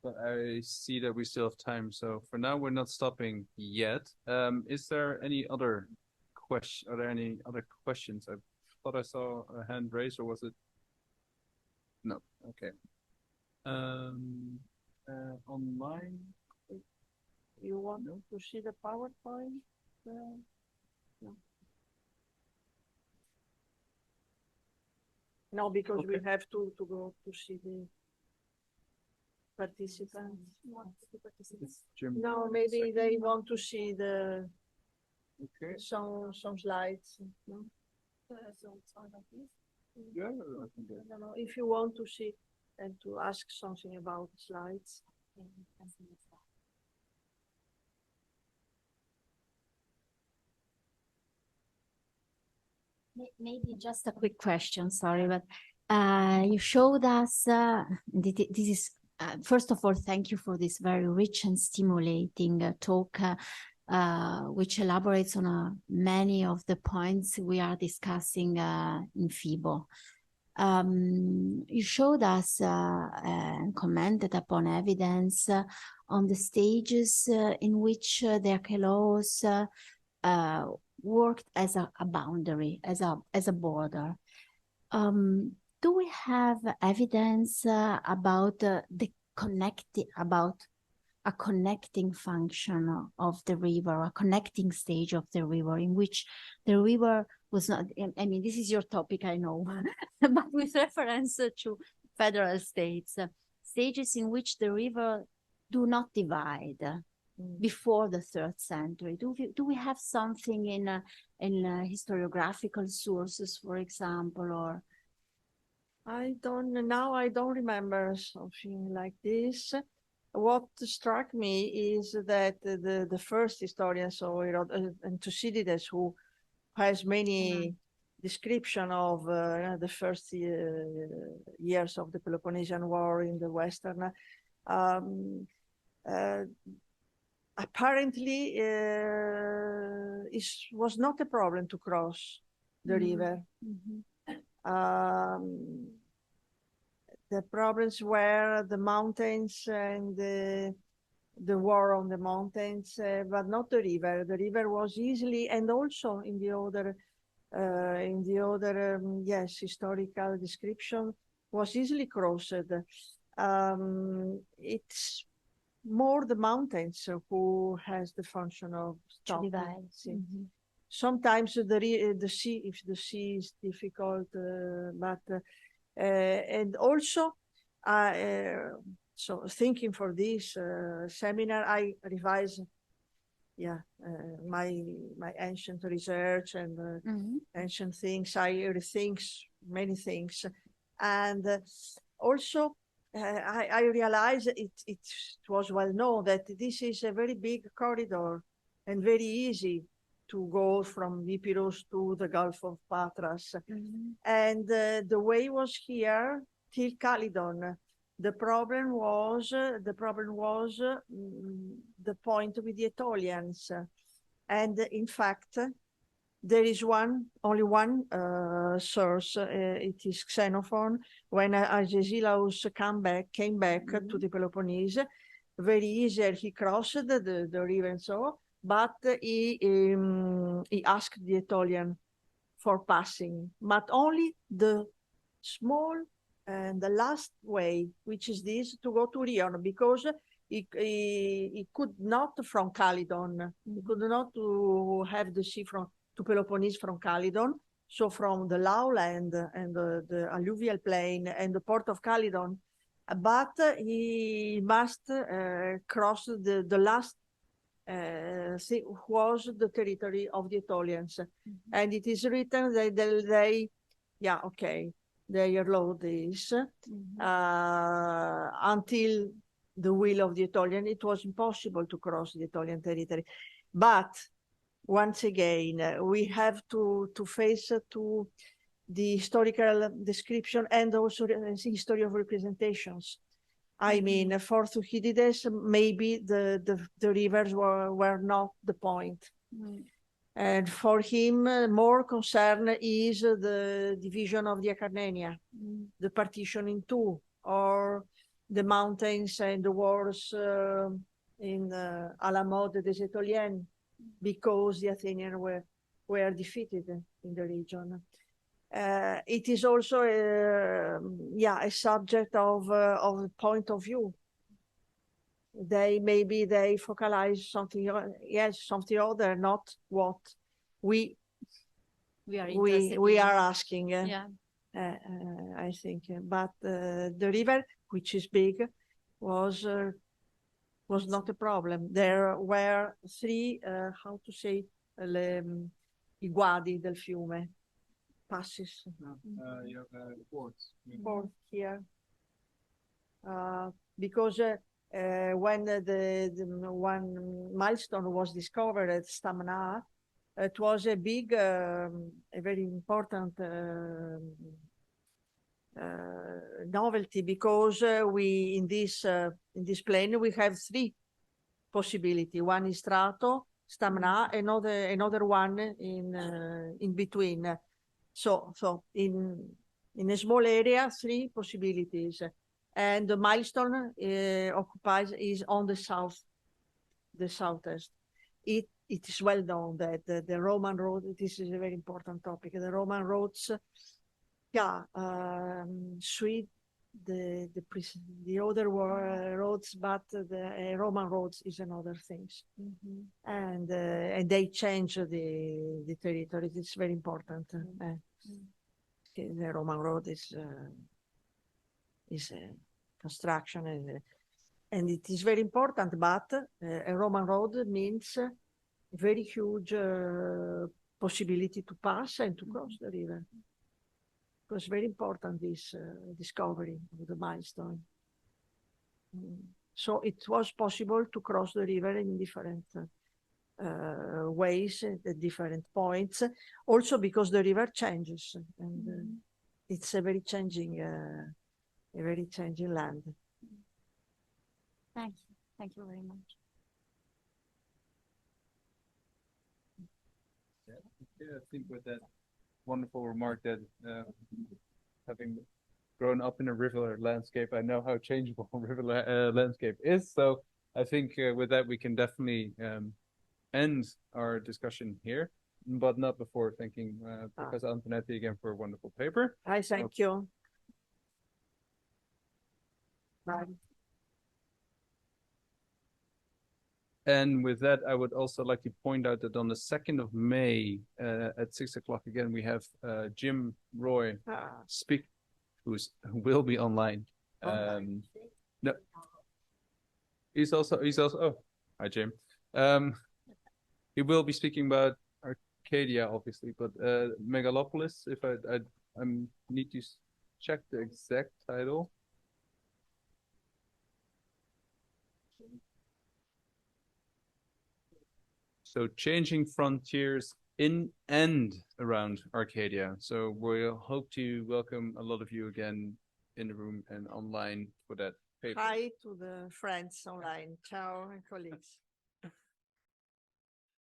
But I see that we still have time, so for now we're not stopping yet. Is there any other question? Are there any other questions? I thought I saw a hand raised, or was it? No. Okay. Online.
You want to see the PowerPoint? No. No, because
Okay.
we have to go to see the participants. No, maybe they want to see the some slides. No?
Yeah.
I don't know if you want to see and to ask something about slides.
Maybe just a quick question, sorry, but you showed us, this is, first of all, thank you for this very rich and stimulating talk, which elaborates on many of the points we are discussing in FeBo. You showed us and commented upon evidence on the stages in which the archaeologists worked as a boundary, as a border. Do we have evidence about about a connecting function of the river, a connecting stage of the river, in which the river was not, I mean, this is your topic, I know, but with reference to federal states, stages in which the river do not divide before the 3rd century? Do we have something in historiographical sources, for example, or?
I don't remember something like this. What struck me is that the first historian, so and Thucydides, who has many description of the first years of the Peloponnesian War in the Western, apparently it was not a problem to cross the river. The problems were the mountains and the war on the mountains, but not the river. The river was easily, and also in the other yes, historical description, was easily crossed. It's more the mountains who has the function of stopping. Sometimes the sea, if the sea is difficult, but and also so thinking for this seminar, I revised my ancient research and ancient things. I rethink many things, and also I realized it was well known that this is a very big corridor and very easy to go from Epirus to the Gulf of Patras. And the way was here till Calydon. The problem was the point with the Aetolians. And in fact, there is only one source. It is Xenophon. When Agesilaus came back to the Peloponnese, very easy, he crossed the river and so, but he asked the Aetolian for passing, but only the small and the last way, which is this, to go to Rion, because he could not from Calydon, he could not to have the sea to Peloponnese from Calydon, so from the lowland and the alluvial plain and the port of Calydon, but he must cross the last was the territory of the Aetolians. And it is written that they allowed this until the will of the Aetolian. It was impossible to cross the Aetolian territory. But once again, we have to face to the historical description and also the history of representations. I mean, for Thucydides, maybe the rivers were not the point. And for him, more concern is the division of the Acarnania, the partition in two, or the mountains and the wars in à la mode des Aetoliens, because the Athenians were defeated in the region. It is also a subject of point of view. Maybe they focalize something, something other, not what we are asking. I think, but the river, which is big, was not a problem. There were three, how to say, I guadi del fiume. Passes.
You have ports.
Port here. Because when the one milestone was discovered at Stamna, it was a big, a very important novelty, because we in this plane we have three possibilities. One is Strato, Stamna, another one in between. So in a small area, three possibilities, and the milestone is on the southeast. It is well known that the Roman road. This is a very important topic. The Roman roads, sweep the other roads, but the Roman roads is another things, and they change the territory. It's very important. The Roman road is construction, and it is very important. But a Roman road means a very huge possibility to pass and to cross the river. It was very important, this discovery of the milestone. So it was possible to cross the river in different ways at different points, also because the river changes, and it's a very changing land.
Thank you very much.
Yeah, I think with that wonderful remark that having grown up in a river landscape, I know how changeable river landscape is. So I think with that we can definitely end our discussion here, but not before thanking Professor Antonetti again for a wonderful paper.
I thank you. Bye.
And with that, I would also like to point out that on the 2nd of May at 6 o'clock again, we have Jim Roy speak, who will be online. No, he's also. Oh, hi Jim. He will be speaking about Arcadia, obviously, but Megalopolis. If I need to check the exact title. So changing frontiers in and around Arcadia. So we'll hope to welcome a lot of you again in the room and online for that paper.
Hi to the friends online. Ciao, colleagues.